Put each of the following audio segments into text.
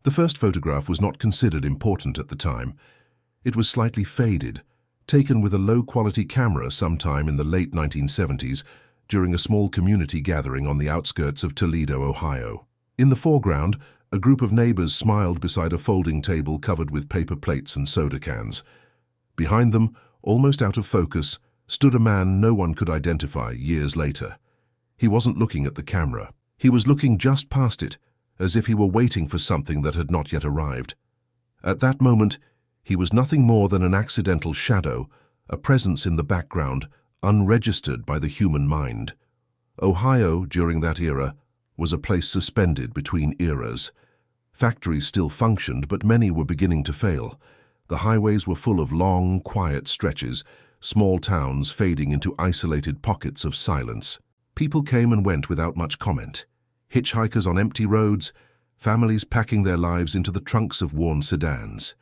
The first photograph was not considered important at the time. It was slightly faded, taken with a low-quality camera sometime in the late 1970s during a small community gathering on the outskirts of Toledo, Ohio. In the foreground, a group of neighbors smiled beside a folding table covered with paper plates and soda cans. Behind them, almost out of focus, stood a man no one could identify years later. He wasn't looking at the camera. He was looking just past it, as if he were waiting for something that had not yet arrived. At that moment, he was nothing more than an accidental shadow, a presence in the background, unregistered by the human mind. Ohio, during that era, was a place suspended between eras. Factories still functioned, but many were beginning to fail. The highways were full of long, quiet stretches, small towns fading into isolated pockets of silence. People came and went without much comment. Hitchhikers on empty roads, families packing their lives into the trunks of worn sedans.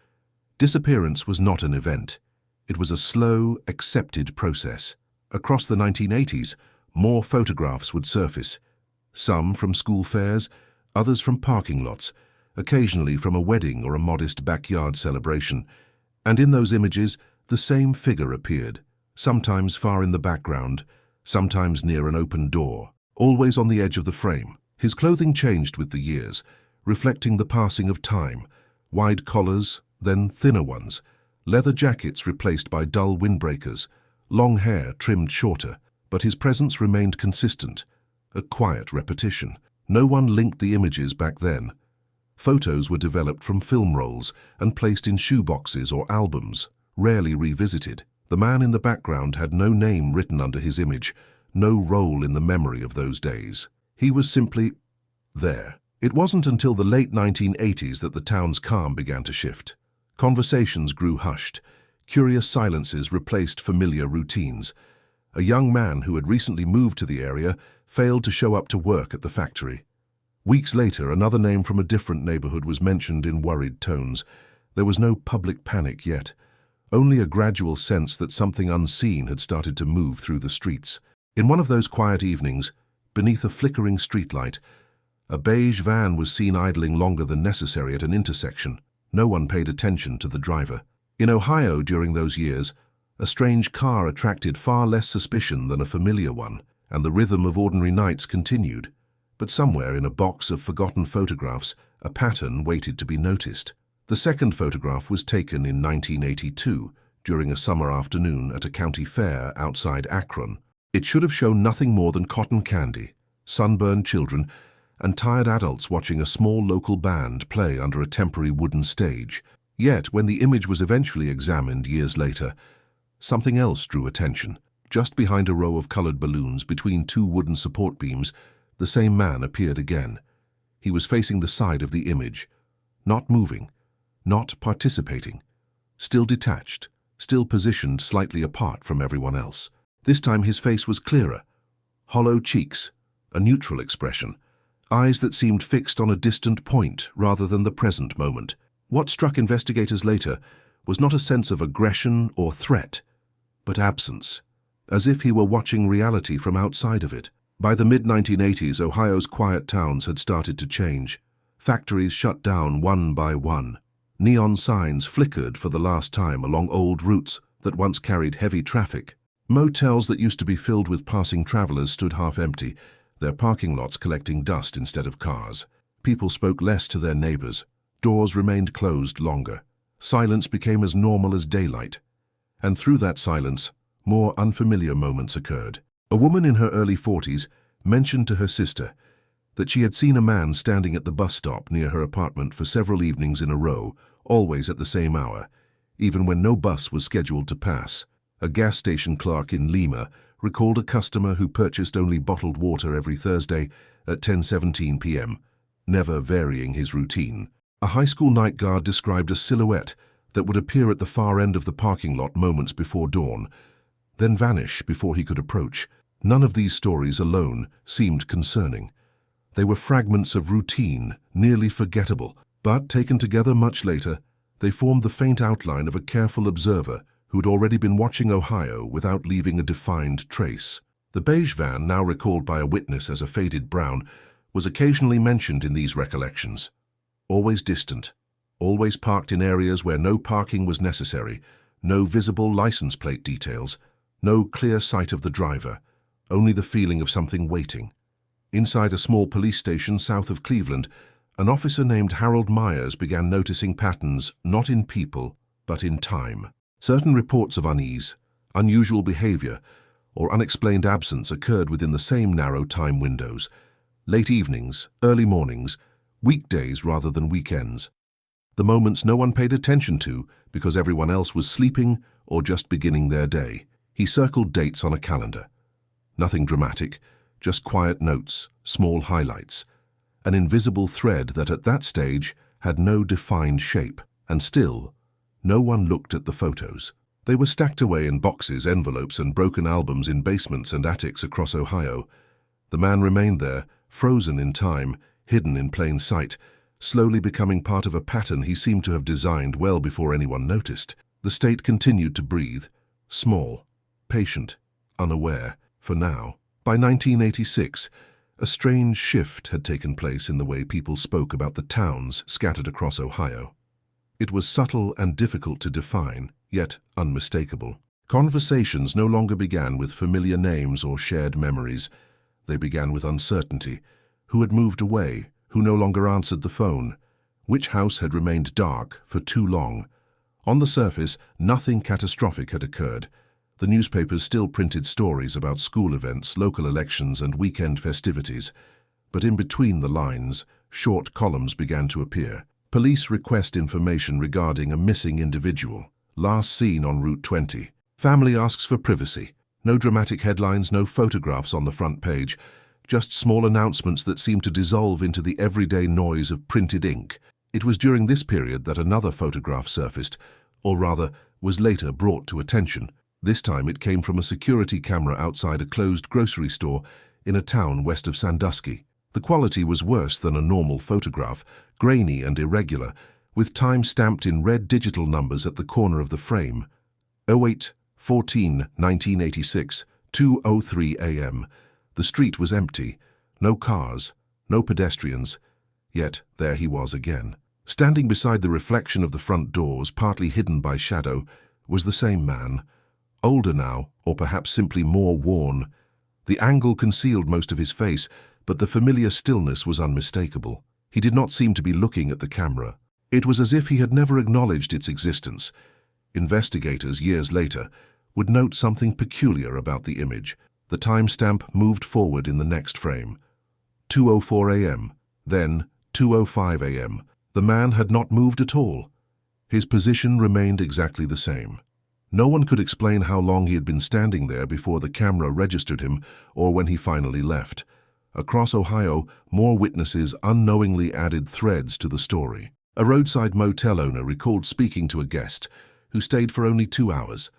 Disappearance was not an event. It was a slow, accepted process. Across the 1980s, more photographs would surface. Some from school fairs, others from parking lots, occasionally from a wedding or a modest backyard celebration. And in those images, the same figure appeared, sometimes far in the background, sometimes near an open door, always on the edge of the frame. His clothing changed with the years, reflecting the passing of time. Wide collars, then thinner ones, leather jackets replaced by dull windbreakers, long hair trimmed shorter, but his presence remained consistent, a quiet repetition. No one linked the images back then. Photos were developed from film rolls and placed in shoeboxes or albums, rarely revisited. The man in the background had no name written under his image, no role in the memory of those days. He was simply there. It wasn't until the late 1980s that the town's calm began to shift. Conversations grew hushed. Curious silences replaced familiar routines. A young man who had recently moved to the area failed to show up to work at the factory. Weeks later, another name from a different neighborhood was mentioned in worried tones. There was no public panic yet, only a gradual sense that something unseen had started to move through the streets. In one of those quiet evenings, beneath a flickering streetlight, a beige van was seen idling longer than necessary at an intersection. No one paid attention to the driver. In Ohio during those years, a strange car attracted far less suspicion than a familiar one, and the rhythm of ordinary nights continued. But somewhere in a box of forgotten photographs, a pattern waited to be noticed. The second photograph was taken in 1982, during a summer afternoon at a county fair outside Akron. It should have shown nothing more than cotton candy, sunburned children, and tired adults watching a small local band play under a temporary wooden stage. Yet, when the image was eventually examined years later, something else drew attention. Just behind a row of colored balloons between two wooden support beams, the same man appeared again. He was facing the side of the image, not moving, not participating, still detached, still positioned slightly apart from everyone else. This time his face was clearer, hollow cheeks, a neutral expression, eyes that seemed fixed on a distant point rather than the present moment. What struck investigators later was not a sense of aggression or threat, but absence, as if he were watching reality from outside of it. By the mid-1980s, Ohio's quiet towns had started to change. Factories shut down one by one. Neon signs flickered for the last time along old routes that once carried heavy traffic. Motels that used to be filled with passing travelers stood half empty, their parking lots collecting dust instead of cars. People spoke less to their neighbors. Doors remained closed longer. Silence became as normal as daylight. And through that silence, more unfamiliar moments occurred. A woman in her early 40s mentioned to her sister that she had seen a man standing at the bus stop near her apartment for several evenings in a row, always at the same hour, even when no bus was scheduled to pass. A gas station clerk in Lima recalled a customer who purchased only bottled water every Thursday at 10:17 p.m., never varying his routine. A high school night guard described a silhouette that would appear at the far end of the parking lot moments before dawn, then vanish before he could approach. None of these stories alone seemed concerning. They were fragments of routine, nearly forgettable, but taken together much later, they formed the faint outline of a careful observer who'd already been watching Ohio without leaving a defined trace. The beige van, now recalled by a witness as a faded brown, was occasionally mentioned in these recollections. always distant, always parked in areas where no parking was necessary, no visible license plate details, no clear sight of the driver, only the feeling of something waiting. Inside a small police station south of Cleveland, an officer named Harold Myers began noticing patterns not in people, but in time. Certain reports of unease, unusual behavior, or unexplained absence occurred within the same narrow time windows. Late evenings, early mornings, weekdays rather than weekends. The moments no one paid attention to because everyone else was sleeping or just beginning their day. He circled dates on a calendar. Nothing dramatic, just quiet notes, small highlights. An invisible thread that at that stage had no defined shape. And still, no one looked at the photos. They were stacked away in boxes, envelopes, and broken albums in basements and attics across Ohio. The man remained there, frozen in time, hidden in plain sight, slowly becoming part of a pattern he seemed to have designed well before anyone noticed. The state continued to breathe, small, patient, unaware, for now. By 1986, a strange shift had taken place in the way people spoke about the towns scattered across Ohio. It was subtle and difficult to define, yet unmistakable. Conversations no longer began with familiar names or shared memories. They began with uncertainty. Who had moved away? Who no longer answered the phone? Which house had remained dark for too long? On the surface, nothing catastrophic had occurred. The newspapers still printed stories about school events, local elections, and weekend festivities. But in between the lines, short columns began to appear. Police request information regarding a missing individual. Last seen on Route 20. Family asks for privacy. No dramatic headlines, no photographs on the front page. Just small announcements that seemed to dissolve into the everyday noise of printed ink. It was during this period that another photograph surfaced, or rather, was later brought to attention. This time it came from a security camera outside a closed grocery store in a town west of Sandusky. The quality was worse than a normal photograph, grainy and irregular, with time stamped in red digital numbers at the corner of the frame. 08-14-1986, 2:03 a.m. The street was empty, no cars, no pedestrians, yet there he was again. Standing beside the reflection of the front doors, partly hidden by shadow, was the same man. Older now, or perhaps simply more worn. The angle concealed most of his face, but the familiar stillness was unmistakable. He did not seem to be looking at the camera. It was as if he had never acknowledged its existence. Investigators, years later, would note something peculiar about the image. The timestamp moved forward in the next frame. 2:04 a.m., then 2:05 a.m. The man had not moved at all. His position remained exactly the same. No one could explain how long he had been standing there before the camera registered him or when he finally left. Across Ohio, more witnesses unknowingly added threads to the story. A roadside motel owner recalled speaking to a guest who stayed for only 2 hours,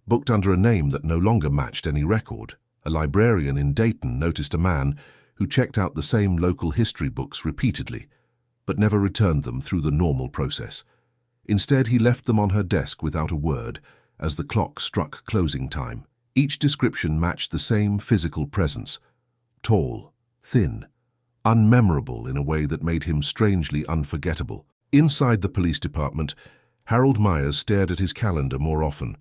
booked under a name that no longer matched any record. A librarian in Dayton noticed a man who checked out the same local history books repeatedly, but never returned them through the normal process. Instead, he left them on her desk without a word as the clock struck closing time. Each description matched the same physical presence: tall, thin, unmemorable in a way that made him strangely unforgettable. Inside the police department, Harold Myers stared at his calendar more often.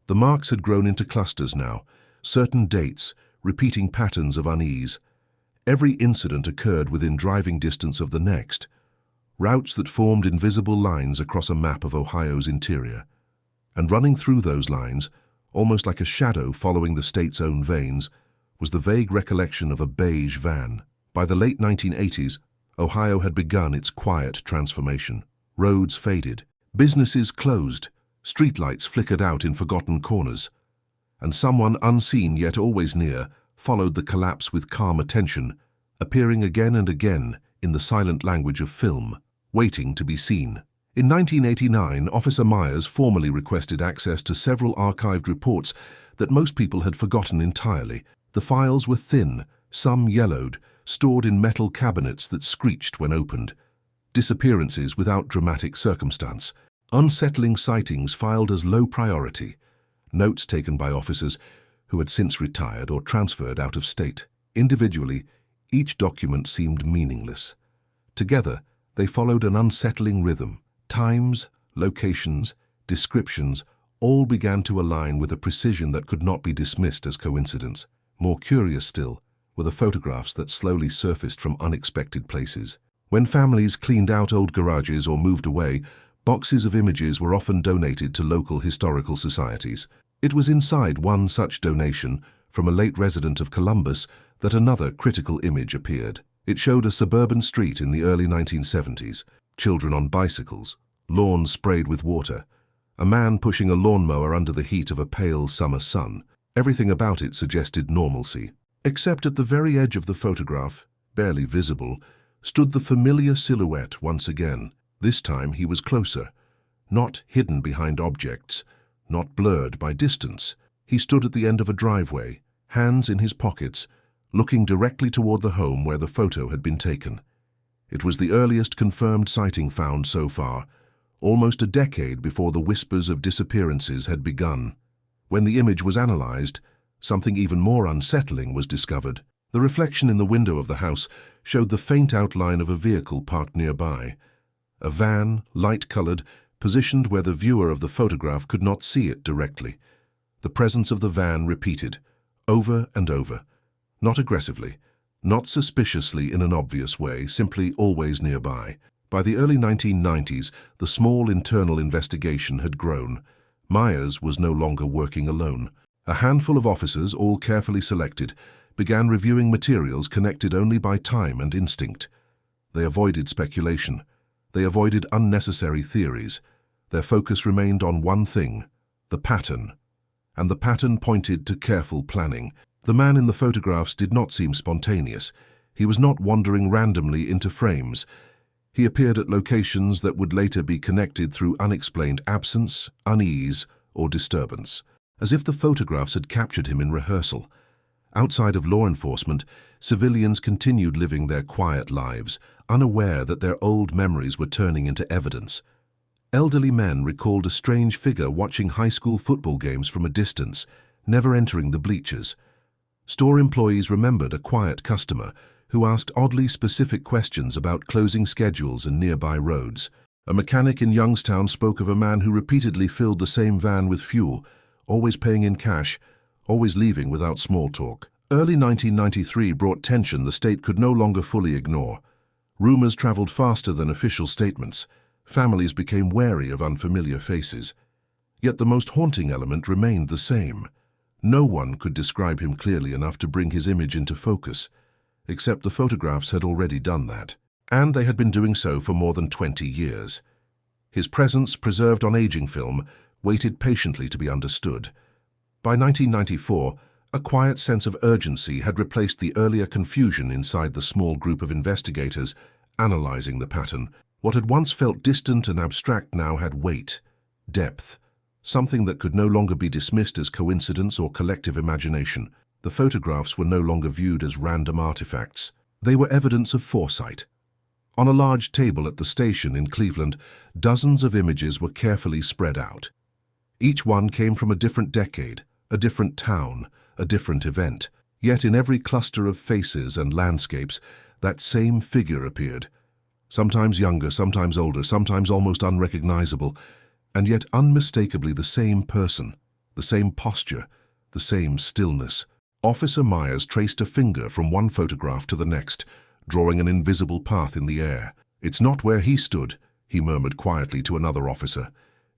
The marks had grown into clusters now, certain dates, repeating patterns of unease. Every incident occurred within driving distance of the next, routes that formed invisible lines across a map of Ohio's interior. And running through those lines, almost like a shadow following the state's own veins, was the vague recollection of a beige van. By the late 1980s, Ohio had begun its quiet transformation. Roads faded, businesses closed, streetlights flickered out in forgotten corners, and someone unseen yet always near followed the collapse with calm attention, appearing again and again in the silent language of film, waiting to be seen. In 1989, Officer Myers formally requested access to several archived reports that most people had forgotten entirely. The files were thin, some yellowed, stored in metal cabinets that screeched when opened. Disappearances without dramatic circumstance. Unsettling sightings filed as low priority. Notes taken by officers who had since retired or transferred out of state. Individually, each document seemed meaningless. Together, They followed an unsettling rhythm. Times, locations, descriptions, all began to align with a precision that could not be dismissed as coincidence. More curious still were the photographs that slowly surfaced from unexpected places. When families cleaned out old garages or moved away, boxes of images were often donated to local historical societies. It was inside one such donation, from a late resident of Columbus, that another critical image appeared. It showed a suburban street in the early 1970s, children on bicycles, lawns sprayed with water, a man pushing a lawnmower under the heat of a pale summer sun. Everything about it suggested normalcy. Except at the very edge of the photograph, barely visible, stood the familiar silhouette once again. This time he was closer, not hidden behind objects, not blurred by distance. He stood at the end of a driveway, hands in his pockets, looking directly toward the home where the photo had been taken. It was the earliest confirmed sighting found so far, almost a decade before the whispers of disappearances had begun. When the image was analyzed, something even more unsettling was discovered. The reflection in the window of the house showed the faint outline of a vehicle parked nearby. A van, light-colored, positioned where the viewer of the photograph could not see it directly. The presence of the van repeated, over and over. Not aggressively, not suspiciously in an obvious way, simply always nearby. By the early 1990s, the small internal investigation had grown. Myers was no longer working alone. A handful of officers, all carefully selected, began reviewing materials connected only by time and instinct. They avoided speculation. They avoided unnecessary theories. Their focus remained on one thing, the pattern. And the pattern pointed to careful planning. The man in the photographs did not seem spontaneous. He was not wandering randomly into frames. He appeared at locations that would later be connected through unexplained absence, unease, or disturbance, as if the photographs had captured him in rehearsal. Outside of law enforcement, civilians continued living their quiet lives, unaware that their old memories were turning into evidence. Elderly men recalled a strange figure watching high school football games from a distance, never entering the bleachers. Store employees remembered a quiet customer who asked oddly specific questions about closing schedules and nearby roads. A mechanic in Youngstown spoke of a man who repeatedly filled the same van with fuel, always paying in cash, always leaving without small talk. Early 1993 brought tension the state could no longer fully ignore. Rumors traveled faster than official statements. Families became wary of unfamiliar faces. Yet the most haunting element remained the same. No one could describe him clearly enough to bring his image into focus, except the photographs had already done that. And they had been doing so for more than 20 years. His presence, preserved on aging film, waited patiently to be understood. By 1994, a quiet sense of urgency had replaced the earlier confusion inside the small group of investigators analyzing the pattern. What had once felt distant and abstract now had weight, depth, something that could no longer be dismissed as coincidence or collective imagination. The photographs were no longer viewed as random artifacts. They were evidence of foresight. On a large table at the station in Cleveland, dozens of images were carefully spread out. Each one came from a different decade, a different town, a different event. Yet in every cluster of faces and landscapes, that same figure appeared. Sometimes younger, sometimes older, sometimes almost unrecognizable, and yet unmistakably the same person, the same posture, the same stillness. Officer Myers traced a finger from one photograph to the next, drawing an invisible path in the air. "It's not where he stood," he murmured quietly to another officer.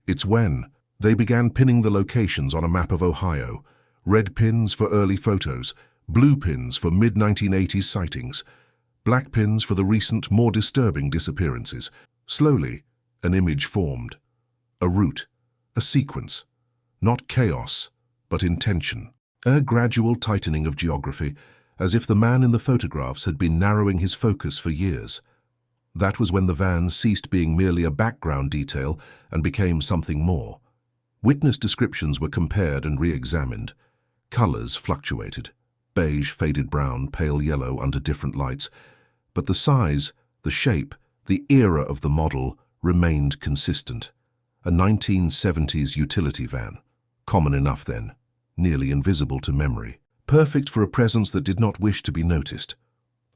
"It's when." They began pinning the locations on a map of Ohio. Red pins for early photos, blue pins for mid-1980s sightings, black pins for the recent, more disturbing disappearances. Slowly, an image formed. A route, a sequence. Not chaos, but intention. A gradual tightening of geography, as if the man in the photographs had been narrowing his focus for years. That was when the van ceased being merely a background detail and became something more. Witness descriptions were compared and re-examined. Colors fluctuated. Beige, faded brown, pale yellow under different lights. But the size, the shape, the era of the model remained consistent. A 1970s utility van. Common enough then, nearly invisible to memory. Perfect for a presence that did not wish to be noticed.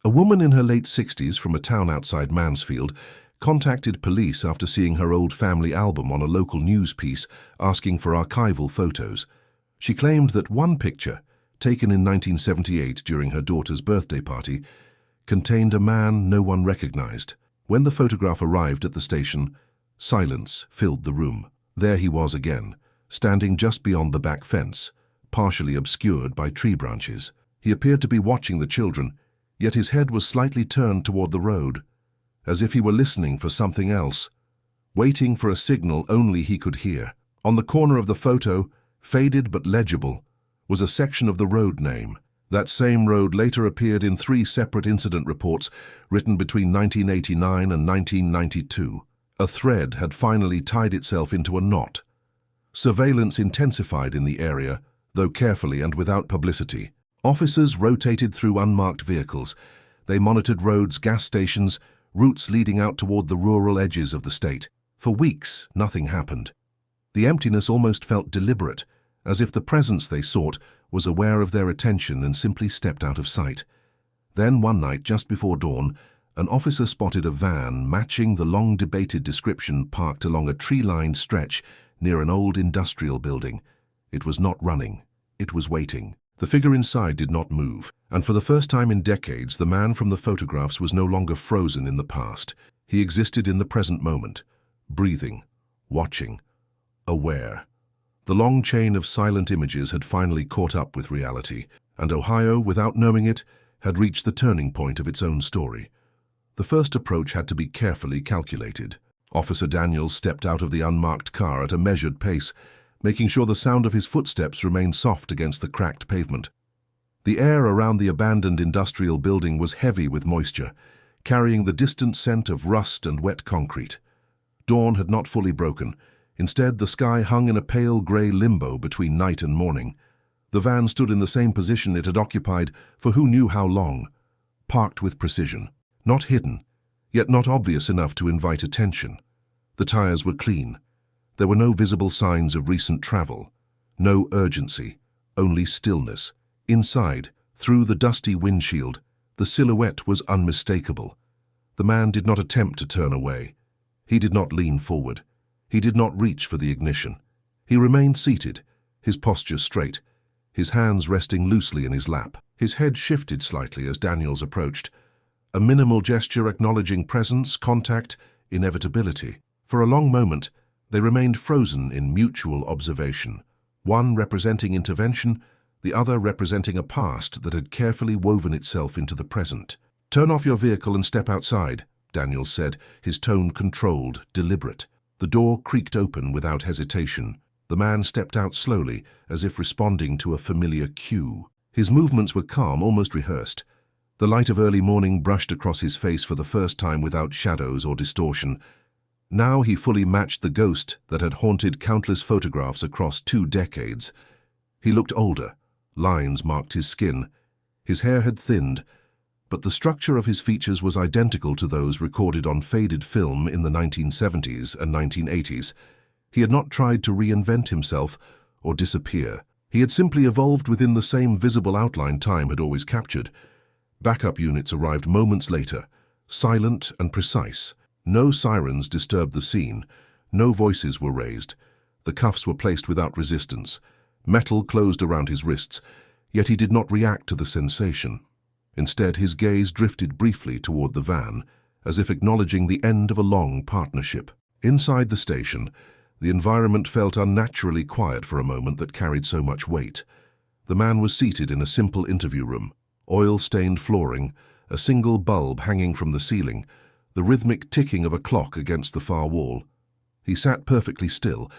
A woman in her late 60s from a town outside Mansfield contacted police after seeing her old family album on a local news piece asking for archival photos. She claimed that one picture, taken in 1978 during her daughter's birthday party, contained a man no one recognized. When the photograph arrived at the station, silence filled the room. There he was again, standing just beyond the back fence, partially obscured by tree branches. He appeared to be watching the children, yet his head was slightly turned toward the road, as if he were listening for something else, waiting for a signal only he could hear. On the corner of the photo, faded but legible, was a section of the road name. That same road later appeared in 3 separate incident reports written between 1989 and 1992. A thread had finally tied itself into a knot. Surveillance intensified in the area, though carefully and without publicity. Officers rotated through unmarked vehicles. They monitored roads, gas stations, routes leading out toward the rural edges of the state. For weeks, nothing happened. The emptiness almost felt deliberate, as if the presence they sought was aware of their attention and simply stepped out of sight. Then one night, just before dawn, an officer spotted a van matching the long-debated description parked along a tree-lined stretch near an old industrial building. It was not running. It was waiting. The figure inside did not move, and for the first time in decades, the man from the photographs was no longer frozen in the past. He existed in the present moment, breathing, watching, aware. The long chain of silent images had finally caught up with reality, and Ohio, without knowing it, had reached the turning point of its own story. The first approach had to be carefully calculated. Officer Daniels stepped out of the unmarked car at a measured pace, making sure the sound of his footsteps remained soft against the cracked pavement. The air around the abandoned industrial building was heavy with moisture, carrying the distant scent of rust and wet concrete. Dawn had not fully broken. Instead, the sky hung in a pale grey limbo between night and morning. The van stood in the same position it had occupied for who knew how long, parked with precision, not hidden, yet not obvious enough to invite attention. The tires were clean. There were no visible signs of recent travel, no urgency, only stillness. Inside, through the dusty windshield, the silhouette was unmistakable. The man did not attempt to turn away. He did not lean forward. He did not reach for the ignition. He remained seated, his posture straight, his hands resting loosely in his lap. His head shifted slightly as Daniels approached, a minimal gesture acknowledging presence, contact, inevitability. For a long moment, they remained frozen in mutual observation, one representing intervention, the other representing a past that had carefully woven itself into the present. "Turn off your vehicle and step outside," Daniels said, his tone controlled, deliberate. The door creaked open without hesitation. The man stepped out slowly, as if responding to a familiar cue. His movements were calm, almost rehearsed. The light of early morning brushed across his face for the first time without shadows or distortion. Now he fully matched the ghost that had haunted countless photographs across 2 decades. He looked older. Lines marked his skin. His hair had thinned, but the structure of his features was identical to those recorded on faded film in the 1970s and 1980s. He had not tried to reinvent himself or disappear. He had simply evolved within the same visible outline time had always captured. Backup units arrived moments later, silent and precise. No sirens disturbed the scene. No voices were raised. The cuffs were placed without resistance. Metal closed around his wrists, yet he did not react to the sensation. Instead, his gaze drifted briefly toward the van, as if acknowledging the end of a long partnership. Inside the station, the environment felt unnaturally quiet for a moment that carried so much weight. The man was seated in a simple interview room, oil-stained flooring, a single bulb hanging from the ceiling, the rhythmic ticking of a clock against the far wall. He sat perfectly still,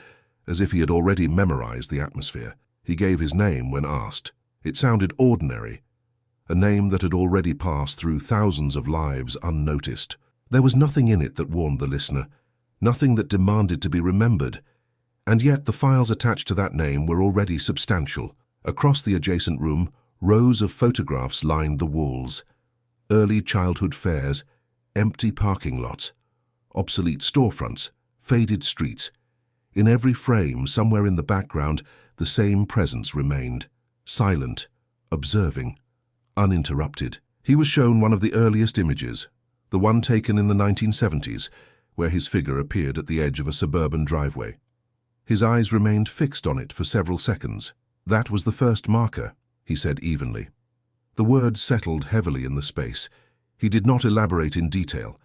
as if he had already memorized the atmosphere. He gave his name when asked. It sounded ordinary, a name that had already passed through thousands of lives unnoticed. There was nothing in it that warned the listener, nothing that demanded to be remembered, and yet the files attached to that name were already substantial. Across the adjacent room, rows of photographs lined the walls. Early childhood fairs, empty parking lots, obsolete storefronts, faded streets. In every frame, somewhere in the background, the same presence remained, silent, observing, uninterrupted. He was shown one of the earliest images, the one taken in the 1970s, where his figure appeared at the edge of a suburban driveway. His eyes remained fixed on it for several seconds. "That was the first marker," he said evenly. The words settled heavily in the space. He did not elaborate in detail.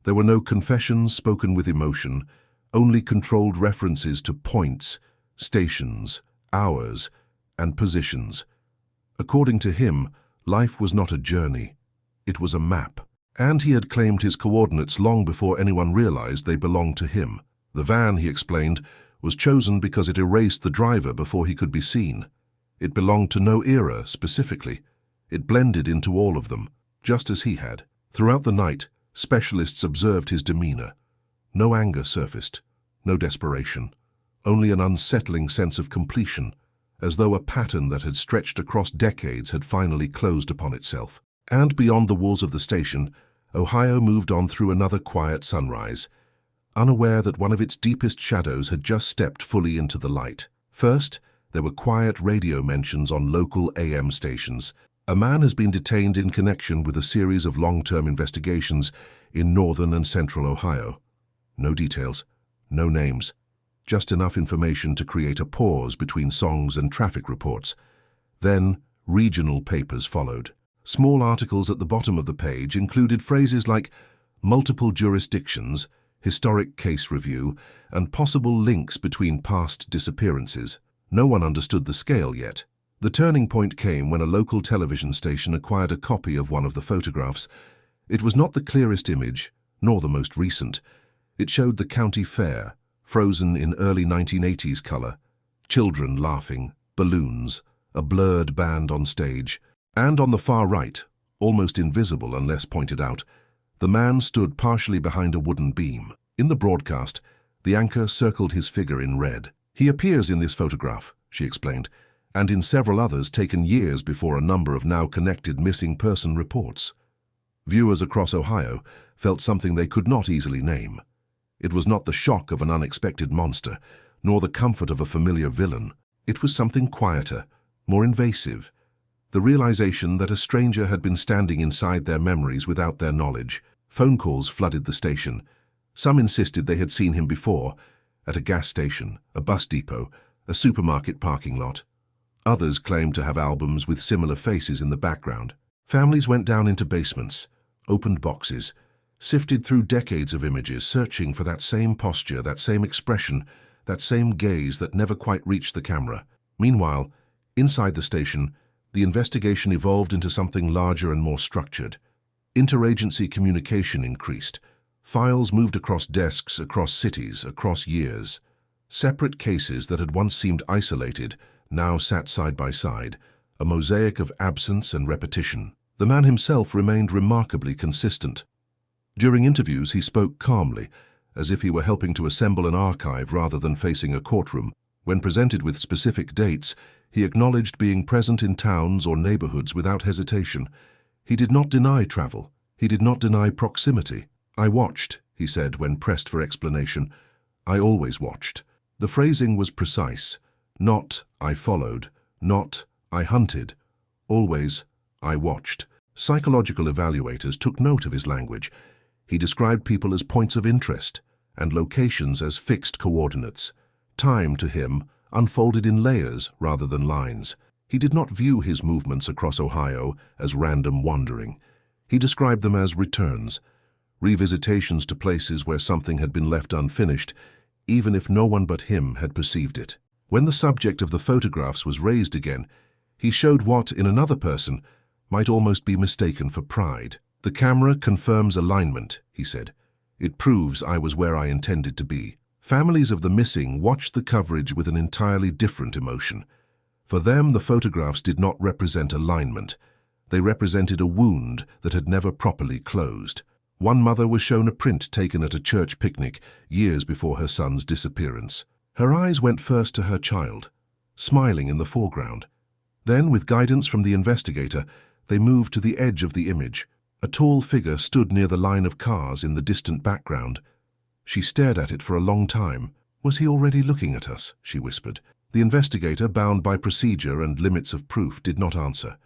There were no confessions spoken with emotion, only controlled references to points, stations, hours, and positions. According to him, life was not a journey. It was a map. And he had claimed his coordinates long before anyone realized they belonged to him. The van, he explained, was chosen because it erased the driver before he could be seen. It belonged to no era, specifically. It blended into all of them, just as he had. Throughout the night, specialists observed his demeanor. No anger surfaced, no desperation, only an unsettling sense of completion, as though a pattern that had stretched across decades had finally closed upon itself. And beyond the walls of the station, Ohio moved on through another quiet sunrise, unaware that one of its deepest shadows had just stepped fully into the light. First, there were quiet radio mentions on local AM stations. A man has been detained in connection with a series of long-term investigations in northern and central Ohio. No details, no names, just enough information to create a pause between songs and traffic reports. Then, regional papers followed. Small articles at the bottom of the page included phrases like multiple jurisdictions, historic case review, and possible links between past disappearances. No one understood the scale yet. The turning point came when a local television station acquired a copy of one of the photographs. It was not the clearest image, nor the most recent. It showed the county fair, frozen in early 1980s color, children laughing, balloons, a blurred band on stage. And on the far right, almost invisible unless pointed out, the man stood partially behind a wooden beam. In the broadcast, the anchor circled his figure in red. "He appears in this photograph," she explained, "and in several others taken years before a number of now connected missing person reports." Viewers across Ohio felt something they could not easily name. It was not the shock of an unexpected monster, nor the comfort of a familiar villain. It was something quieter, more invasive. The realization that a stranger had been standing inside their memories without their knowledge. Phone calls flooded the station. Some insisted they had seen him before, at a gas station, a bus depot, a supermarket parking lot. Others claimed to have albums with similar faces in the background. Families went down into basements, opened boxes, sifted through decades of images, searching for that same posture, that same expression, that same gaze that never quite reached the camera. Meanwhile, inside the station, the investigation evolved into something larger and more structured. Interagency communication increased. Files moved across desks, across cities, across years. Separate cases that had once seemed isolated now sat side by side, a mosaic of absence and repetition. The man himself remained remarkably consistent. During interviews, he spoke calmly, as if he were helping to assemble an archive rather than facing a courtroom. When presented with specific dates, he acknowledged being present in towns or neighborhoods without hesitation. He did not deny travel. He did not deny proximity. "I watched," he said when pressed for explanation. "I always watched." The phrasing was precise. Not, "I followed," not, "I hunted." Always, "I watched." Psychological evaluators took note of his language. He described people as points of interest and locations as fixed coordinates. Time, to him, unfolded in layers rather than lines. He did not view his movements across Ohio as random wandering. He described them as returns, revisitations to places where something had been left unfinished, even if no one but him had perceived it. When the subject of the photographs was raised again, he showed what, in another person, might almost be mistaken for pride. "The camera confirms alignment," he said. "It proves I was where I intended to be." Families of the missing watched the coverage with an entirely different emotion. For them, the photographs did not represent alignment. They represented a wound that had never properly closed. One mother was shown a print taken at a church picnic years before her son's disappearance. Her eyes went first to her child, smiling in the foreground. Then, with guidance from the investigator, they moved to the edge of the image. A tall figure stood near the line of cars in the distant background. She stared at it for a long time. "Was he already looking at us?" she whispered. The investigator, bound by procedure and limits of proof, did not answer.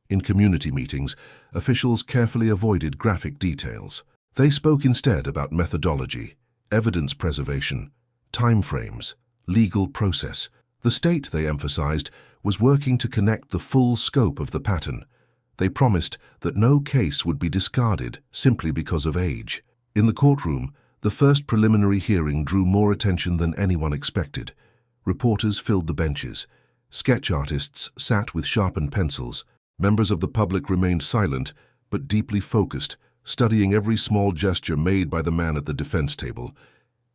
In community meetings, officials carefully avoided graphic details. They spoke instead about methodology, evidence preservation, timeframes, legal process. The state, they emphasized, was working to connect the full scope of the pattern. They promised that no case would be discarded simply because of age. In the courtroom, the first preliminary hearing drew more attention than anyone expected. Reporters filled the benches. Sketch artists sat with sharpened pencils. Members of the public remained silent, but deeply focused, studying every small gesture made by the man at the defense table.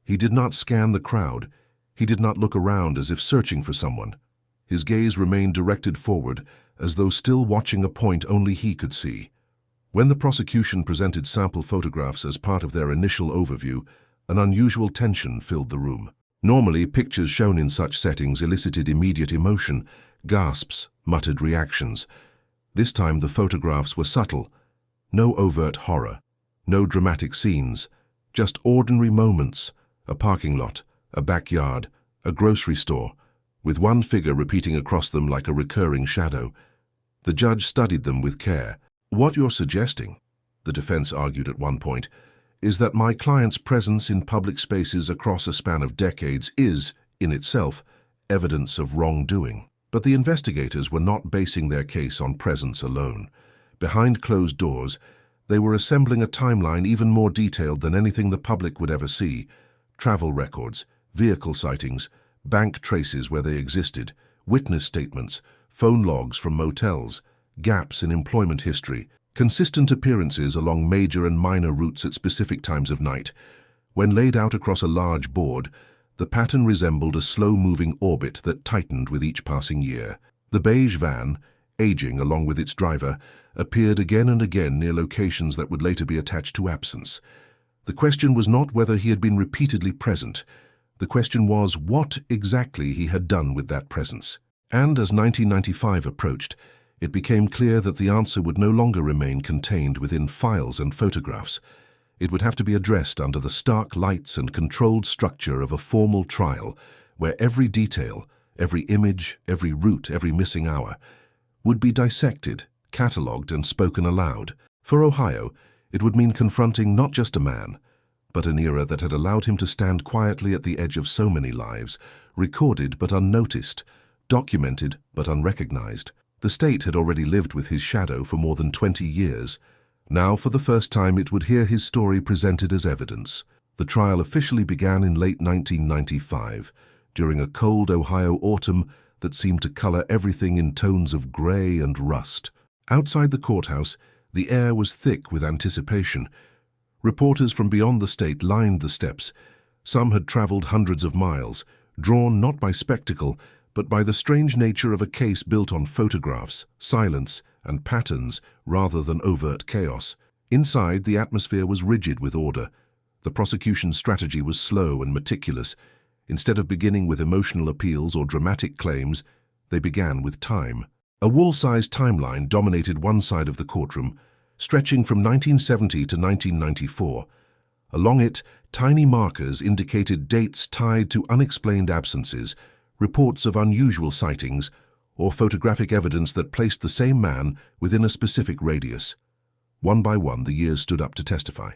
He did not scan the crowd. He did not look around as if searching for someone. His gaze remained directed forward, as though still watching a point only he could see. When the prosecution presented sample photographs as part of their initial overview, an unusual tension filled the room. Normally, pictures shown in such settings elicited immediate emotion, gasps, muttered reactions. This time the photographs were subtle. No overt horror, no dramatic scenes, just ordinary moments, a parking lot, a backyard, a grocery store, with one figure repeating across them like a recurring shadow. The judge studied them with care. "What you're suggesting," the defense argued at one point, "is that my client's presence in public spaces across a span of decades is, in itself, evidence of wrongdoing." But the investigators were not basing their case on presence alone. Behind closed doors, they were assembling a timeline even more detailed than anything the public would ever see. Travel records, vehicle sightings, bank traces where they existed, witness statements, phone logs from motels, gaps in employment history, consistent appearances along major and minor routes at specific times of night. When laid out across a large board, the pattern resembled a slow-moving orbit that tightened with each passing year. The beige van, aging along with its driver, appeared again and again near locations that would later be attached to absence. The question was not whether he had been repeatedly present. The question was what exactly he had done with that presence. And as 1995 approached, it became clear that the answer would no longer remain contained within files and photographs. It would have to be addressed under the stark lights and controlled structure of a formal trial, where every detail, every image, every route, every missing hour, would be dissected, catalogued, and spoken aloud. For Ohio, it would mean confronting not just a man, but an era that had allowed him to stand quietly at the edge of so many lives, recorded but unnoticed, documented but unrecognized. The state had already lived with his shadow for more than 20 years. Now, for the first time, it would hear his story presented as evidence. The trial officially began in late 1995, during a cold Ohio autumn that seemed to color everything in tones of gray and rust. Outside the courthouse, the air was thick with anticipation. Reporters from beyond the state lined the steps. Some had traveled hundreds of miles, drawn not by spectacle, but by the strange nature of a case built on photographs, silence, and patterns rather than overt chaos. Inside, the atmosphere was rigid with order. The prosecution's strategy was slow and meticulous. Instead of beginning with emotional appeals or dramatic claims, they began with time. A wall-sized timeline dominated one side of the courtroom, stretching from 1970 to 1994. Along it, tiny markers indicated dates tied to unexplained absences, reports of unusual sightings, or photographic evidence that placed the same man within a specific radius. One by one, the years stood up to testify.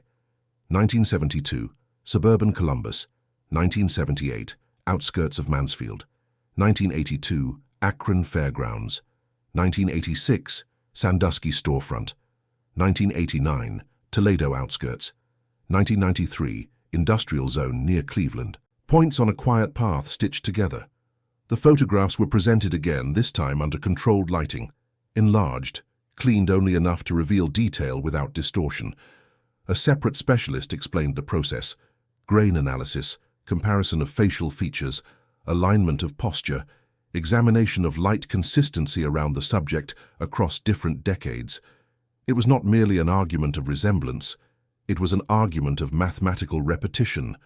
1972, suburban Columbus. 1978, outskirts of Mansfield. 1982, Akron Fairgrounds. 1986, Sandusky storefront. 1989, Toledo outskirts. 1993, industrial zone near Cleveland. Points on a quiet path stitched together. The photographs were presented again, this time under controlled lighting, enlarged, cleaned only enough to reveal detail without distortion. A separate specialist explained the process: grain analysis, comparison of facial features, alignment of posture, examination of light consistency around the subject across different decades. It was not merely an argument of resemblance, it was an argument of mathematical repetition,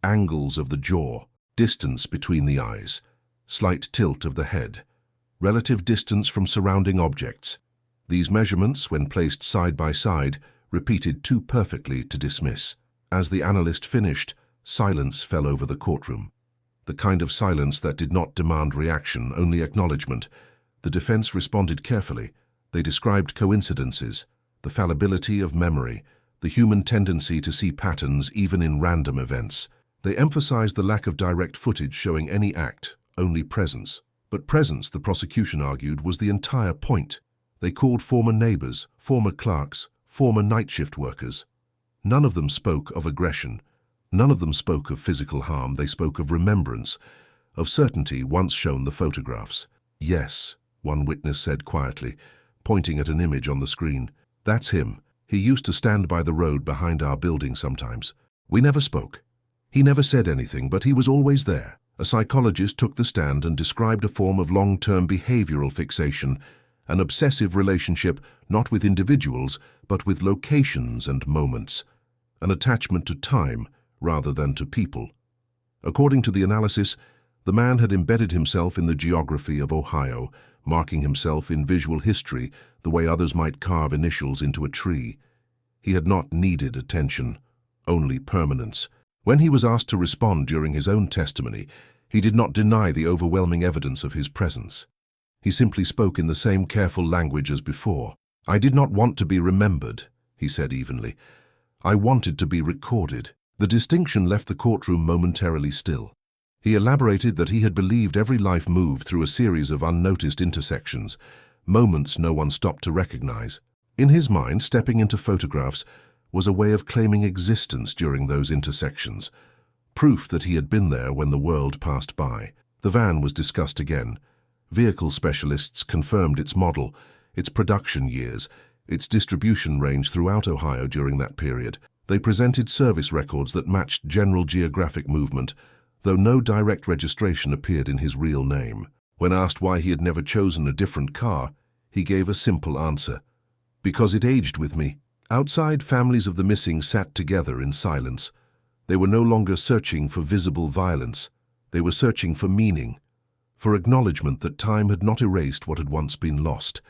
angles of the jaw, distance between the eyes, slight tilt of the head, relative distance from surrounding objects. These measurements, when placed side by side, repeated too perfectly to dismiss. As the analyst finished, silence fell over the courtroom. The kind of silence that did not demand reaction, only acknowledgement. The defense responded carefully. They described coincidences, the fallibility of memory, the the human tendency to see patterns even in random events. They emphasized the lack of direct footage showing any act, only presence. But presence, the prosecution argued, was the entire point. They called former neighbors, former clerks, former night shift workers. None of them spoke of aggression. None of them spoke of physical harm. They spoke of remembrance, of certainty once shown the photographs. "Yes," one witness said quietly, pointing at an image on the screen. "That's him. He used to stand by the road behind our building sometimes. We never spoke. He never said anything, but he was always there." A psychologist took the stand and described a form of long-term behavioral fixation, an obsessive relationship not with individuals, but with locations and moments, an attachment to time rather than to people. According to the analysis, the man had embedded himself in the geography of Ohio, marking himself in visual history the way others might carve initials into a tree. He had not needed attention, only permanence. When he was asked to respond during his own testimony, he did not deny the overwhelming evidence of his presence. He simply spoke in the same careful language as before. "I did not want to be remembered," he said evenly. "I wanted to be recorded." The distinction left the courtroom momentarily still. He elaborated that he had believed every life moved through a series of unnoticed intersections, moments no one stopped to recognize. In his mind, stepping into photographs was a way of claiming existence during those intersections, proof that he had been there when the world passed by. The van was discussed again. Vehicle specialists confirmed its model, its production years, its distribution range throughout Ohio during that period. They presented service records that matched general geographic movement, though no direct registration appeared in his real name. When asked why he had never chosen a different car, he gave a simple answer: "Because it aged with me." Outside, families of the missing sat together in silence. They were no longer searching for visible violence. They were searching for meaning, for acknowledgement that time had not erased what had once been lost.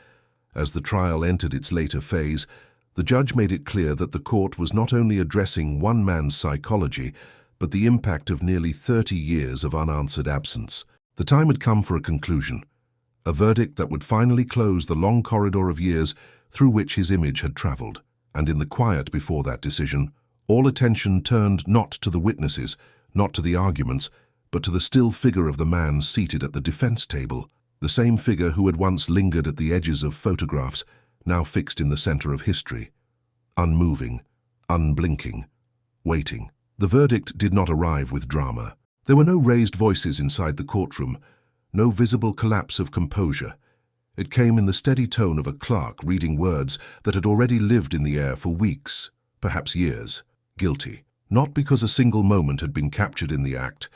As the trial entered its later phase, the judge made it clear that the court was not only addressing one man's psychology, but the impact of nearly 30 years of unanswered absence. The time had come for a conclusion, a verdict that would finally close the long corridor of years through which his image had traveled. And in the quiet before that decision, all attention turned not to the witnesses, not to the arguments, but to the still figure of the man seated at the defense table, the same figure who had once lingered at the edges of photographs, now fixed in the center of history, unmoving, unblinking, waiting. The verdict did not arrive with drama. There were no raised voices inside the courtroom, no visible collapse of composure. It came in the steady tone of a clerk reading words that had already lived in the air for weeks, perhaps years. Guilty. Not because a single moment had been captured in the act,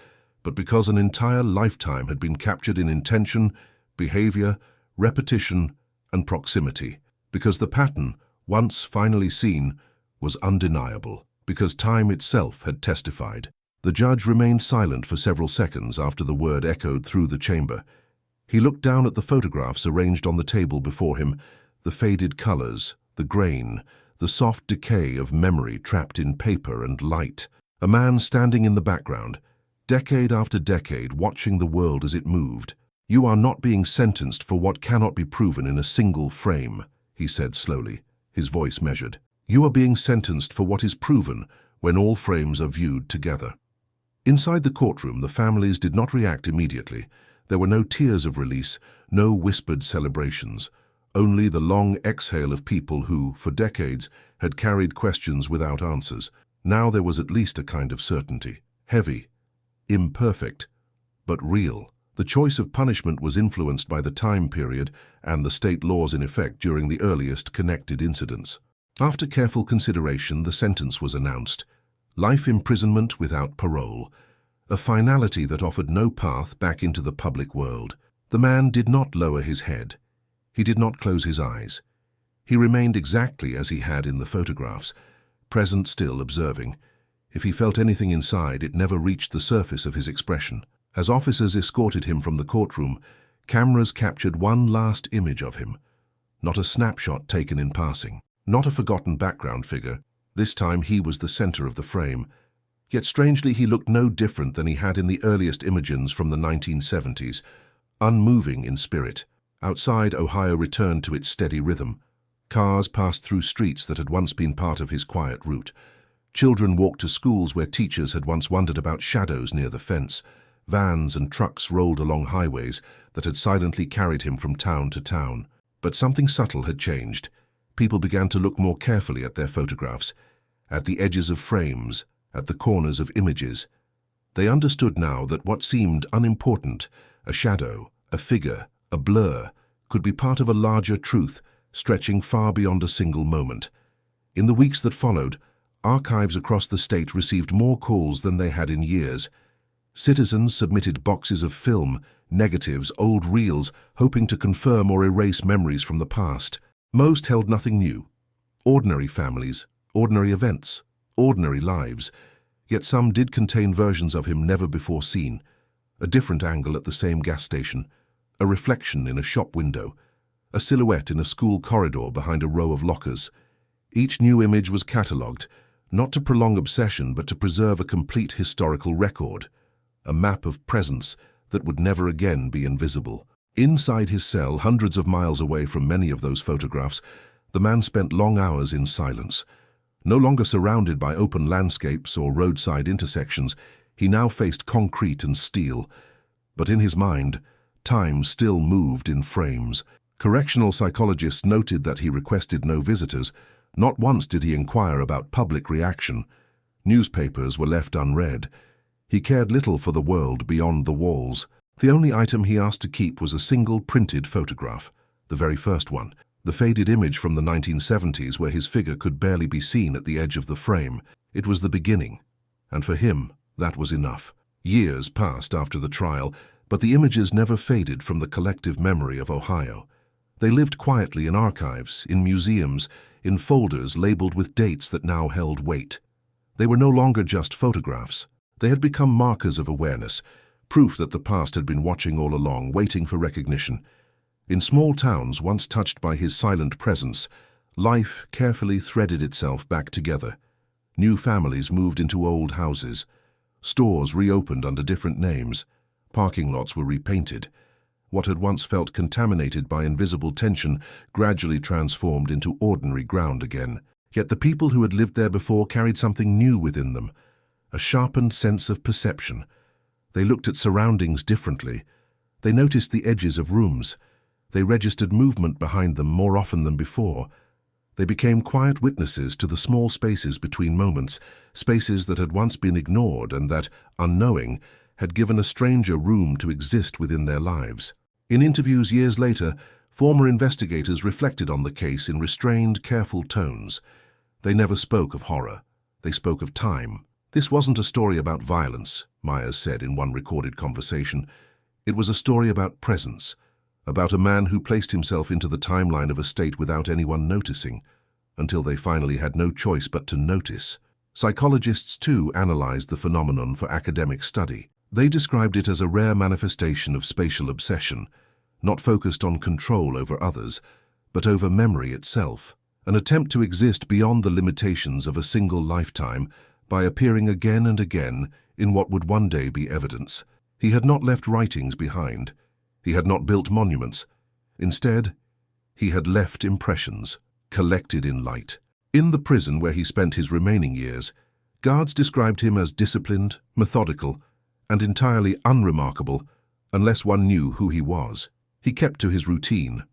but because an entire lifetime had been captured in intention, behavior, repetition, and proximity. Because the pattern, once finally seen, was undeniable. Because time itself had testified. The judge remained silent for several seconds after the word echoed through the chamber. He looked down at the photographs arranged on the table before him, the faded colors, the grain, the soft decay of memory trapped in paper and light. A man standing in the background, decade after decade, watching the world as it moved. "You are not being sentenced for what cannot be proven in a single frame," he said slowly, his voice measured. "You are being sentenced for what is proven when all frames are viewed together." Inside the courtroom, the families did not react immediately. There were no tears of release, no whispered celebrations, only the long exhale of people who, for decades, had carried questions without answers. Now there was at least a kind of certainty, heavy, imperfect, but real. The choice of punishment was influenced by the time period and the state laws in effect during the earliest connected incidents. After careful consideration, the sentence was announced: life imprisonment without parole, a finality that offered no path back into the public world. The man did not lower his head. He did not close his eyes. He remained exactly as he had in the photographs, present still, observing. If he felt anything inside, it never reached the surface of his expression. As officers escorted him from the courtroom, cameras captured one last image of him. Not a snapshot taken in passing, not a forgotten background figure. This time he was the center of the frame. Yet strangely he looked no different than he had in the earliest images from the 1970s, unmoving in spirit. Outside, Ohio returned to its steady rhythm. Cars passed through streets that had once been part of his quiet route. Children walked to schools where teachers had once wondered about shadows near the fence. Vans and trucks rolled along highways that had silently carried him from town to town. But something subtle had changed. People began to look more carefully at their photographs, at the edges of frames, at the corners of images. They understood now that what seemed unimportant, a shadow, a figure, a blur, could be part of a larger truth, stretching far beyond a single moment. In the weeks that followed, archives across the state received more calls than they had in years. Citizens submitted boxes of film, negatives, old reels, hoping to confirm or erase memories from the past. Most held nothing new. Ordinary families, ordinary events, ordinary lives. Yet some did contain versions of him never before seen. A different angle at the same gas station, a reflection in a shop window, a silhouette in a school corridor behind a row of lockers. Each new image was catalogued, not to prolong obsession but to preserve a complete historical record, a map of presence that would never again be invisible. Inside his cell, hundreds of miles away from many of those photographs, the man spent long hours in silence. No longer surrounded by open landscapes or roadside intersections, he now faced concrete and steel. But in his mind, time still moved in frames. Correctional psychologists noted that he requested no visitors. Not once did he inquire about public reaction. Newspapers were left unread. He cared little for the world beyond the walls. The only item he asked to keep was a single printed photograph, the very first one, the faded image from the 1970s where his figure could barely be seen at the edge of the frame. It was the beginning, and for him, that was enough. Years passed after the trial, but the images never faded from the collective memory of Ohio. They lived quietly in archives, in museums, in folders labeled with dates that now held weight. They were no longer just photographs. They had become markers of awareness, proof that the past had been watching all along, waiting for recognition. In small towns once touched by his silent presence, life carefully threaded itself back together. New families moved into old houses. Stores reopened under different names. Parking lots were repainted. What had once felt contaminated by invisible tension gradually transformed into ordinary ground again. Yet the people who had lived there before carried something new within them, a sharpened sense of perception. They looked at surroundings differently. They noticed the edges of rooms. They registered movement behind them more often than before. They became quiet witnesses to the small spaces between moments, spaces that had once been ignored and that, unknowing, had given a stranger room to exist within their lives. In interviews years later, former investigators reflected on the case in restrained, careful tones. They never spoke of horror. They spoke of time. This wasn't a story about violence, Myers said in one recorded conversation. It was a story about presence, about a man who placed himself into the timeline of a state without anyone noticing, until they finally had no choice but to notice. Psychologists, too, analyzed the phenomenon for academic study. They described it as a rare manifestation of spatial obsession, not focused on control over others, but over memory itself, an attempt to exist beyond the limitations of a single lifetime by appearing again and again in what would one day be evidence. He had not left writings behind. He had not built monuments. Instead, he had left impressions, collected in light. In the prison where he spent his remaining years, guards described him as disciplined, methodical, and entirely unremarkable unless one knew who he was. He kept to his routine,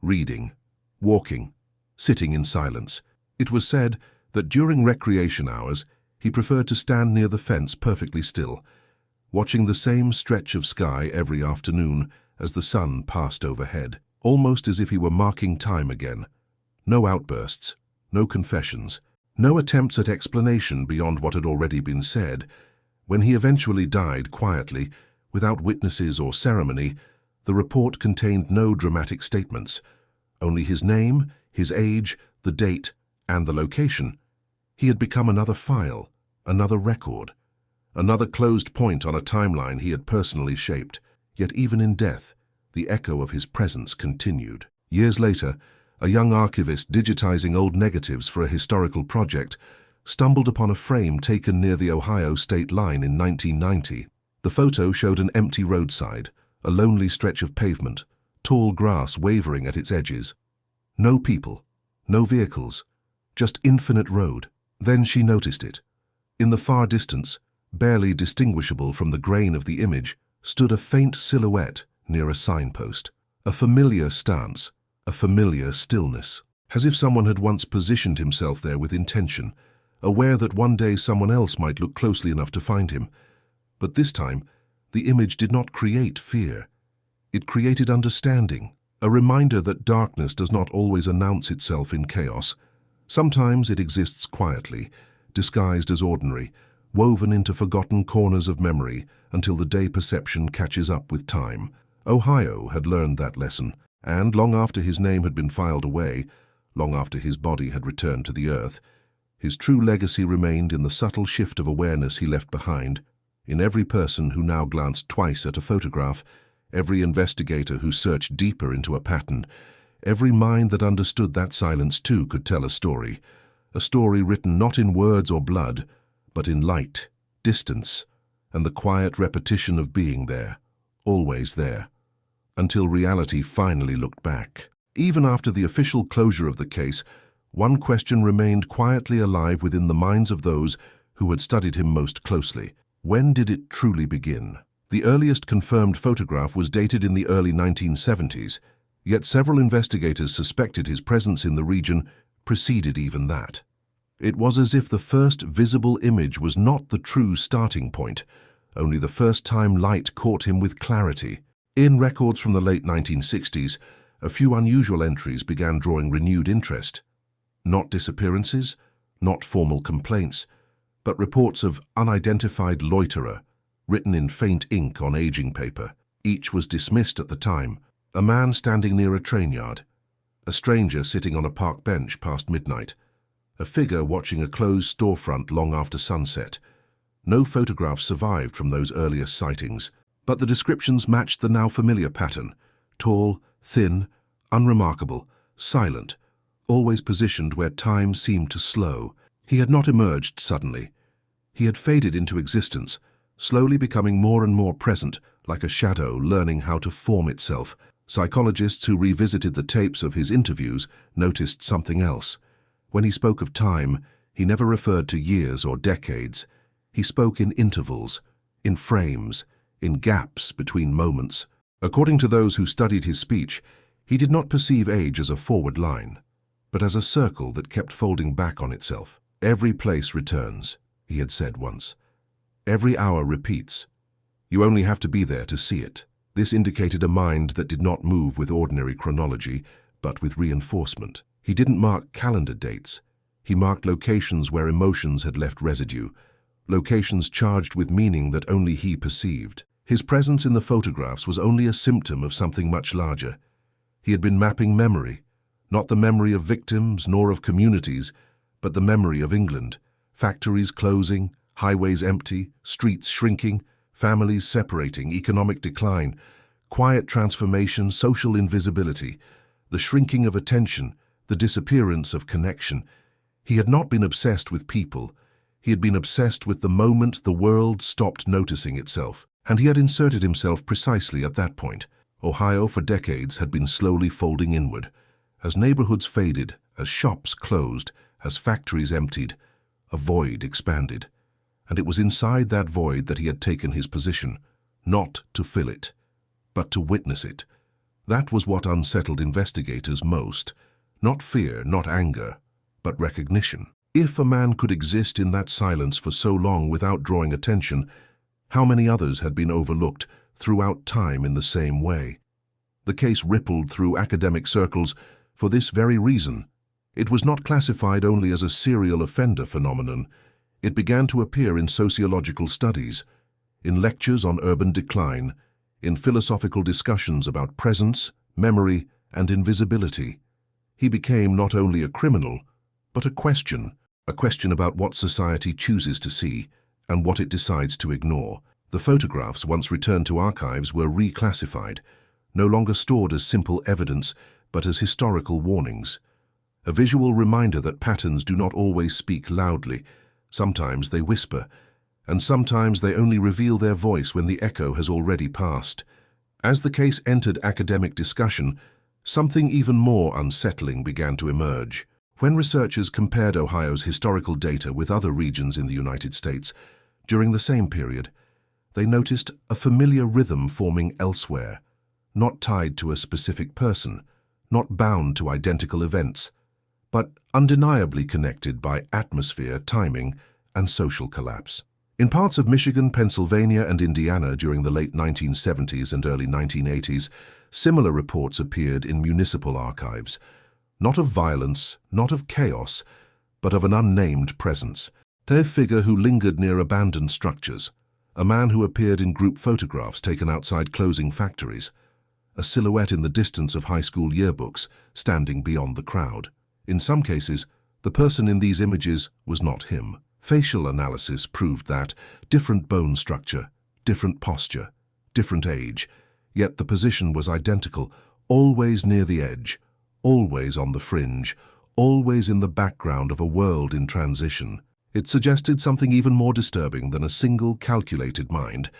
reading, walking, sitting in silence. It was said that during recreation hours, he preferred to stand near the fence perfectly still, watching the same stretch of sky every afternoon as the sun passed overhead, almost as if he were marking time again. No outbursts, no confessions, no attempts at explanation beyond what had already been said. When he eventually died quietly, without witnesses or ceremony, the report contained no dramatic statements, only his name, his age, the date, and the location. He had become another file, another record, another closed point on a timeline he had personally shaped. Yet even in death, the echo of his presence continued. Years later, a young archivist digitizing old negatives for a historical project stumbled upon a frame taken near the Ohio state line in 1990. The photo showed an empty roadside, a lonely stretch of pavement, tall grass wavering at its edges. No people, No vehicles, just infinite road. Then she noticed it. In the far distance, barely distinguishable from the grain of the image, stood a faint silhouette near a signpost. A familiar stance, a familiar stillness, as if someone had once positioned himself there with intention, aware that one day someone else might look closely enough to find him. But this time, the image did not create fear. It created understanding, a reminder that darkness does not always announce itself in chaos. Sometimes it exists quietly, disguised as ordinary, woven into forgotten corners of memory until the day perception catches up with time. Ohio had learned that lesson, and long after his name had been filed away, long after his body had returned to the earth, his true legacy remained in the subtle shift of awareness he left behind, in every person who now glanced twice at a photograph, every investigator who searched deeper into a pattern, every mind that understood that silence too could tell a story written not in words or blood, but in light, distance, and the quiet repetition of being there, always there, until reality finally looked back. Even after the official closure of the case, one question remained quietly alive within the minds of those who had studied him most closely. When did it truly begin? The earliest confirmed photograph was dated in the early 1970s, yet several investigators suspected his presence in the region preceded even that. It was as if the first visible image was not the true starting point, only the first time light caught him with clarity. In records from the late 1960s, a few unusual entries began drawing renewed interest. Not disappearances, not formal complaints, but reports of unidentified loiterer, written in faint ink on aging paper. Each was dismissed at the time. A man standing near a train yard, a stranger sitting on a park bench past midnight, a figure watching a closed storefront long after sunset. No photographs survived from those earliest sightings, but the descriptions matched the now familiar pattern: tall, thin, unremarkable, silent, always positioned where time seemed to slow. He had not emerged suddenly. He had faded into existence, slowly becoming more and more present, like a shadow learning how to form itself. Psychologists who revisited the tapes of his interviews noticed something else. When he spoke of time, he never referred to years or decades. He spoke in intervals, in frames, in gaps between moments. According to those who studied his speech, he did not perceive age as a forward line, but as a circle that kept folding back on itself. Every place returns, he had said once. Every hour repeats. You only have to be there to see it. This indicated a mind that did not move with ordinary chronology, but with reinforcement. He didn't mark calendar dates. He marked locations where emotions had left residue, locations charged with meaning that only he perceived. His presence in the photographs was only a symptom of something much larger. He had been mapping memory, not the memory of victims nor of communities, but the memory of England. Factories closing, highways empty, streets shrinking, families separating, economic decline, quiet transformation, social invisibility, the shrinking of attention, the disappearance of connection. He had not been obsessed with people. He had been obsessed with the moment the world stopped noticing itself. And he had inserted himself precisely at that point. Ohio for decades had been slowly folding inward. As neighborhoods faded, as shops closed, as factories emptied, a void expanded. And it was inside that void that he had taken his position, not to fill it, but to witness it. That was what unsettled investigators most. Not fear, not anger, but recognition. If a man could exist in that silence for so long without drawing attention, how many others had been overlooked throughout time in the same way? The case rippled through academic circles for this very reason. It was not classified only as a serial offender phenomenon. It began to appear in sociological studies, in lectures on urban decline, in philosophical discussions about presence, memory, and invisibility. He became not only a criminal, but a question about what society chooses to see and what it decides to ignore. The photographs, once returned to archives, were reclassified, no longer stored as simple evidence, but as historical warnings. A visual reminder that patterns do not always speak loudly. Sometimes they whisper, and sometimes they only reveal their voice when the echo has already passed. As the case entered academic discussion, something even more unsettling began to emerge. When researchers compared Ohio's historical data with other regions in the United States during the same period, they noticed a familiar rhythm forming elsewhere, not tied to a specific person, not bound to identical events, but undeniably connected by atmosphere, timing, and social collapse. In parts of Michigan, Pennsylvania, and Indiana during the late 1970s and early 1980s, similar reports appeared in municipal archives, not of violence, not of chaos, but of an unnamed presence. A figure who lingered near abandoned structures, a man who appeared in group photographs taken outside closing factories, a silhouette in the distance of high school yearbooks standing beyond the crowd. In some cases, the person in these images was not him. Facial analysis proved that different bone structure, different posture, different age, yet the position was identical, always near the edge, always on the fringe, always in the background of a world in transition. It suggested something even more disturbing than a single calculated mind.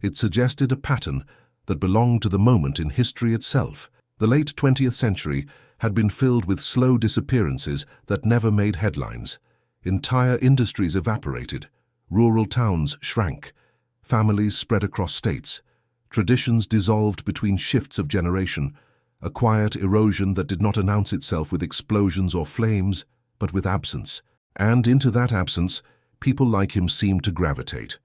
It suggested a pattern that belonged to the moment in history itself. The late 20th century had been filled with slow disappearances that never made headlines. Entire industries evaporated, rural towns shrank, families spread across states, traditions dissolved between shifts of generation, a quiet erosion that did not announce itself with explosions or flames, but with absence. And into that absence, people like him seemed to gravitate,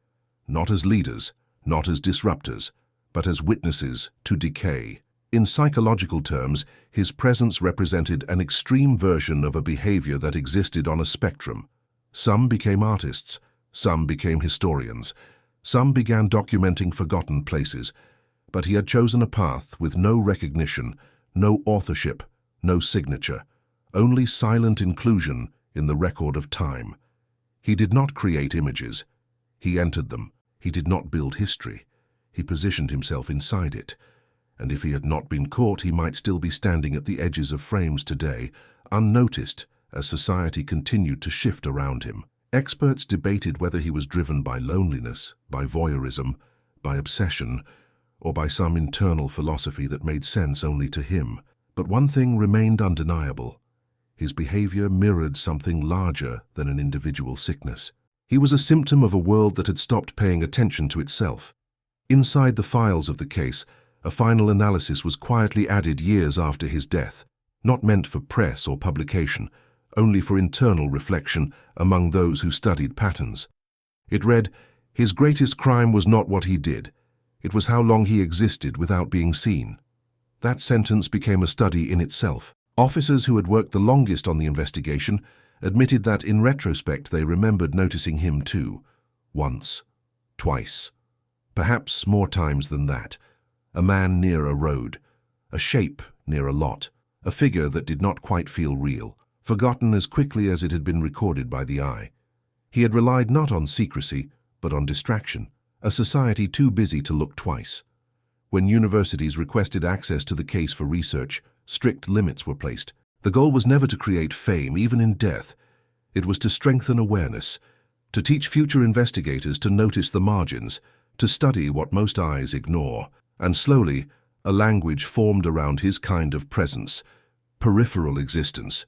not as leaders, not as disruptors, but as witnesses to decay. In psychological terms, his presence represented an extreme version of a behavior that existed on a spectrum. Some became artists, some became historians, some began documenting forgotten places, but he had chosen a path with no recognition, no authorship, no signature, only silent inclusion in the record of time. He did not create images. He entered them. He did not build history. He positioned himself inside it. And if he had not been caught, he might still be standing at the edges of frames today, unnoticed as society continued to shift around him. Experts debated whether he was driven by loneliness, by voyeurism, by obsession, or by some internal philosophy that made sense only to him. But one thing remained undeniable. His behavior mirrored something larger than an individual sickness. He was a symptom of a world that had stopped paying attention to itself. Inside the files of the case, a final analysis was quietly added years after his death, not meant for press or publication, only for internal reflection among those who studied patterns. It read, "His greatest crime was not what he did. It was how long he existed without being seen." That sentence became a study in itself. Officers who had worked the longest on the investigation admitted that in retrospect they remembered noticing him too. Once, twice, perhaps more times than that. A man near a road, a shape near a lot, a figure that did not quite feel real, forgotten as quickly as it had been recorded by the eye. He had relied not on secrecy, but on distraction, a society too busy to look twice. When universities requested access to the case for research, strict limits were placed. The goal was never to create fame, even in death. It was to strengthen awareness, to teach future investigators to notice the margins, to study what most eyes ignore. And slowly, a language formed around his kind of presence, peripheral existence,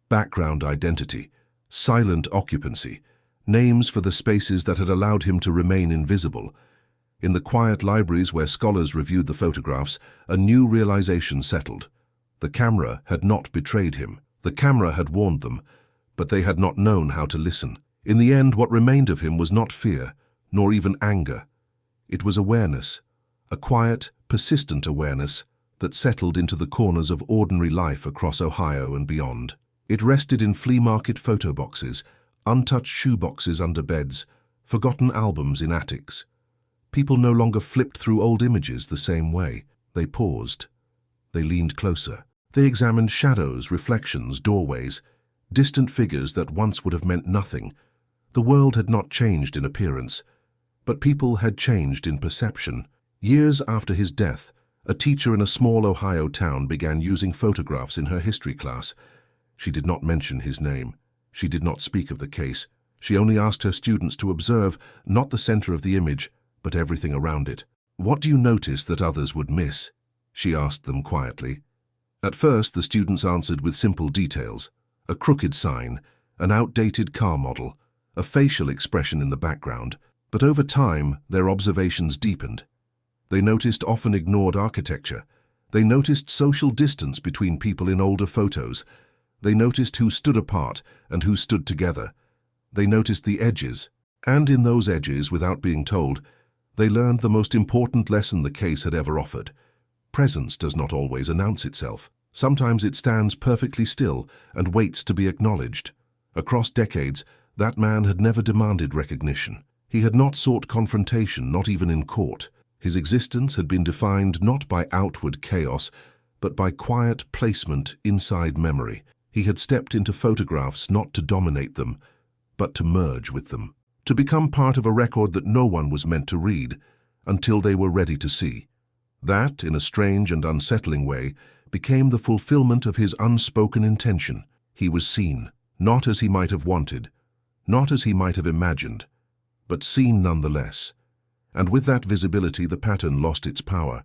background identity, silent occupancy, names for the spaces that had allowed him to remain invisible. In the quiet libraries where scholars reviewed the photographs, a new realization settled. The camera had not betrayed him. The camera had warned them, but they had not known how to listen. In the end, what remained of him was not fear, nor even anger. It was awareness, a quiet, persistent awareness that settled into the corners of ordinary life across Ohio and beyond. It rested in flea market photo boxes, untouched shoe boxes under beds, forgotten albums in attics. People no longer flipped through old images the same way. They paused. They leaned closer. They examined shadows, reflections, doorways, distant figures that once would have meant nothing. The world had not changed in appearance, but people had changed in perception. Years after his death, a teacher in a small Ohio town began using photographs in her history class. She did not mention his name. She did not speak of the case. She only asked her students to observe not the center of the image, but everything around it. "What do you notice that others would miss?" she asked them quietly. At first, the students answered with simple details. a crooked sign, an outdated car model, a facial expression in the background. But over time, their observations deepened. They noticed often ignored architecture. They noticed social distance between people in older photos. They noticed who stood apart and who stood together. They noticed the edges, and in those edges, without being told, they learned the most important lesson the case had ever offered. Presence does not always announce itself. Sometimes it stands perfectly still and waits to be acknowledged. Across decades, that man had never demanded recognition. He had not sought confrontation, not even in court. His existence had been defined not by outward chaos, but by quiet placement inside memory. He had stepped into photographs not to dominate them, but to merge with them, to become part of a record that no one was meant to read until they were ready to see. That, in a strange and unsettling way, became the fulfillment of his unspoken intention. He was seen, not as he might have wanted, not as he might have imagined, but seen nonetheless. And with that visibility, the pattern lost its power.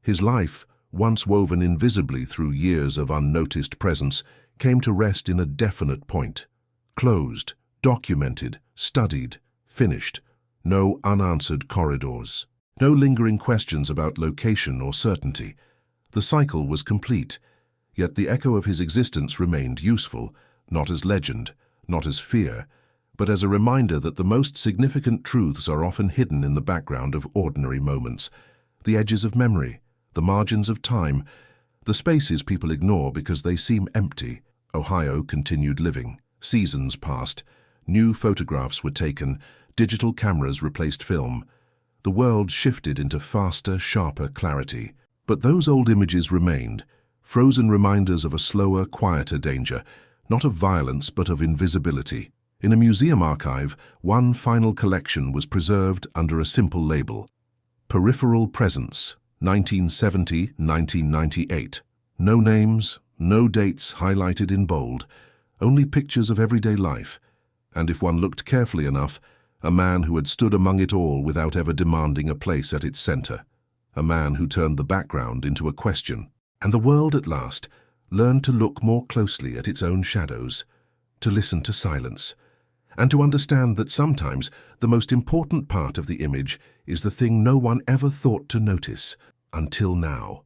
His life, once woven invisibly through years of unnoticed presence, came to rest in a definite point. Closed, documented, studied, finished. No unanswered corridors. No lingering questions about location or certainty. The cycle was complete, yet the echo of his existence remained useful, not as legend, not as fear, but as a reminder that the most significant truths are often hidden in the background of ordinary moments, the edges of memory, the margins of time, the spaces people ignore because they seem empty. Ohio continued living. Seasons passed. New photographs were taken. Digital cameras replaced film. The world shifted into faster, sharper clarity. But those old images remained, frozen reminders of a slower, quieter danger, not of violence but of invisibility. In a museum archive, one final collection was preserved under a simple label: Peripheral Presence, 1970-1998. No names, no dates highlighted in bold, only pictures of everyday life, and if one looked carefully enough, a man who had stood among it all without ever demanding a place at its center. A man who turned the background into a question. And the world at last learned to look more closely at its own shadows, to listen to silence, and to understand that sometimes the most important part of the image is the thing no one ever thought to notice until now.